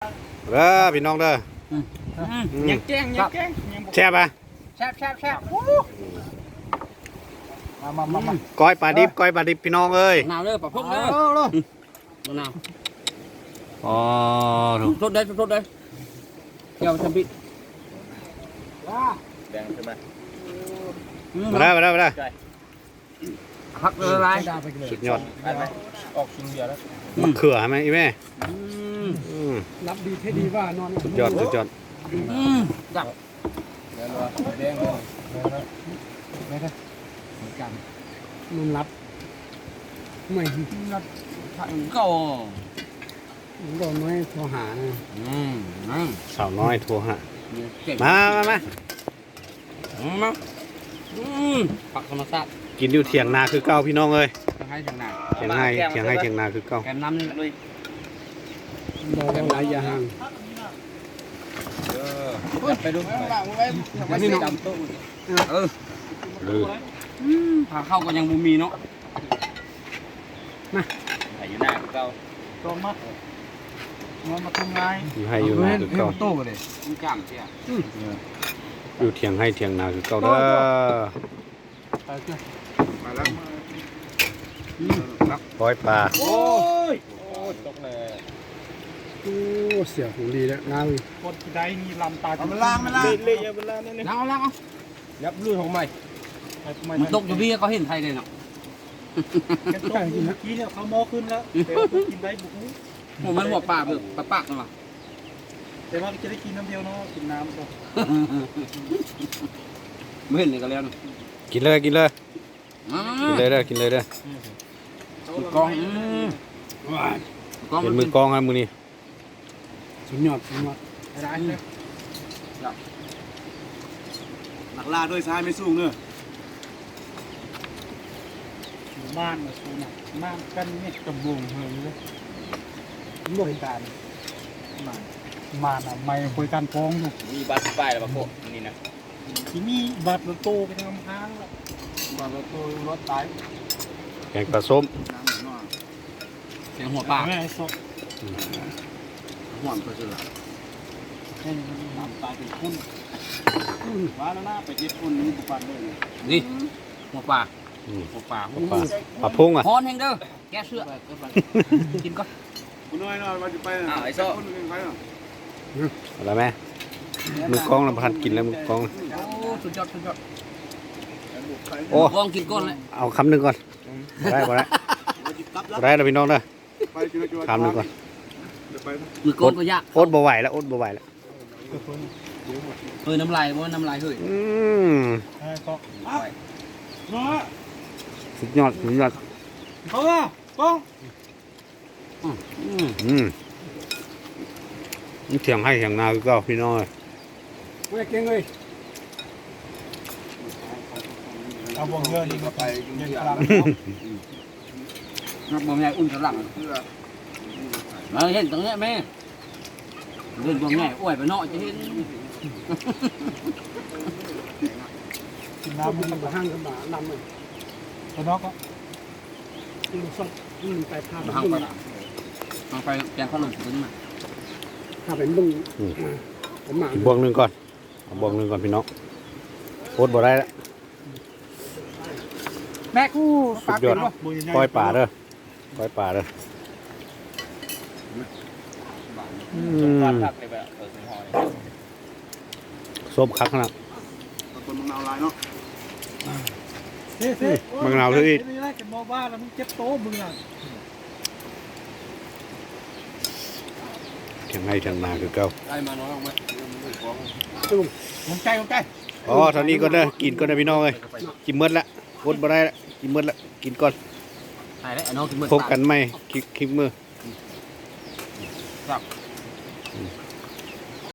เด้อพี่น้องเด้อยังแจ้งแช่บป่ะแซ่บมาก้อยปลาดิบพี่น้องเอ้ย มะนาวเด้อปลาพกเด้อมะนาว อ๋อถูก สดได้เกี่ยวทำพิษ แดงใช่ไหม มาได้ พักละลาย สุดยอด ได้ไหมออกชิงเดียวแล้ว มะเขือไหมอีแม่ รับดีให้ดีว่านอน สุดยอดจับ แล้วแดงเลยไม่ได้เหมือนกัน มันรับไม่รับ ก็ โดนไม่โทรหา สาวน้อยโทรหา เก่ง มาผักธรรมชาติ กินอยู่เถียงนาคือเก่าพี่น้องเอ้ย ให้ทางหน้า เถียงนาคือเก่า แกมน้ำนี่ลุย โดนหลายอย่าง ไปดู นี่ดำตู้พาเข้าก็ยังบูมีเนาะ อยู่หน้าเก่า ตรงมาเงินมาทำงาน อยู่ให้อยู่นาคือเก่า ตู้เลย มันจ้างเสีย อยู่เถียงนาคือเก่าเด้อ มาแล้ว ก้อยปลา โอ้ยตกเลย โอ้เสียของดีแล้วนาวิ กดได้นี่ลำตา มันล่างเลยอย่ามันล่างนี่ ล้าง ยับลื่นของใหม่ มันตกอยู่พี่ก็เห็นไทยเลยเนาะ แกตกอยู่เมื่อกี้เนี่ยเขาโมขึ้นแล้วแต่กินได้บุก ผมมันหัวปากเลยปากๆนะ แต่ว่าจะได้กินน้ำเดียวเนาะกินน้ำก็ ไม่เห็นเลยก็แล้วนะ กินเลยเด้อก อง เห็นมือกองครับมือนี้ สุดยอด ได้เลย หนักล่าด้วยซ้ายไม่สู้เนอะ บ้านมาสูน่ะบ้านกันเนี่ยกระบวงเฮยเลยบริการมาน่ะไม่บริการฟ้องอยู่ มีบัตรป้ายแล้วป่ะพวกนี่นะ ที่นี่บัตรรถโตไปทำค้างแล้ว บัตรรถตาย แกงปลาส้ม เสียงหัวปาก แม่สด หัวมันเสือ ให้น้ำตาเป็นคุณว่าแล้วนะไปเจ็บคุณนี่บุปผาเลย นี่หัวปากหัวปาก ปลาพุ่งอ่ะ พอนแห้งเด้อแกเสื้อกินก็ คุณน้อยมาจะไปนะไอ้โซ่คนนึงไปเนาะ อะไรแม่มือกองเราพันกินแล้วมือกอง โอ้สุดยอดโอ้ กองกินก้อนเลย เอาคำหนึ่งก่อนได้แล้วพี่น้องเด้อ ไปกิน คำหนึ่งก่อน มือก้อนก็ยาก โอ๊ตบ่ไหวแล้ว เฮ้ยน้ำลายน้ำลายเฮ้ย ก็เนาะ สุดยอด เขาว่าป้อง เถียงให้เถียงนาคือเก่าพี่น้อง ไม่เก่งเลย เอาวงเงินนี่มาไปเงินกลาง นักบอลใหญ่อุ่นสลังมาเห็นตรงนี้แม่เดินบอลใหญ่อ้วยไปเนาะจะเห็น กิน น้ำ น้ำ มั มัน น มาห้างกันมานำเลย ตัวนอกก็ มันสดมันไปพา ทางไปทางไปแกงข้าวหลงตัวนี้มา ถ้าเป็นบุ้งผมหมา บวกหนึ่งก่อนพี่น้องโอ๊ตบ่ได้แล้ว แม่กู้ สุดยอดก้อยป่าเด้อผักเลยแบบสิงหอย ส้มคักขนาด คนมึงเอาลายเนาะ เฮ้ยนี่แหละกันมองบ้านแล้วมึงเจ็บโตมึงอ่ะ เถียงให้เถียงนาคือเก่า ได้มาน้อยออกไหม มึงใจ อ๋อเท่านี้ก็ได้กินก็ได้พี่น้องเลยกินเมื่อละโอ๊ตบ่ได้ละกินเมื่อละกินก่อน ถ่ายได้ไอ้น้องถึงมือ พบกันใหม่คลิปมือ ครับ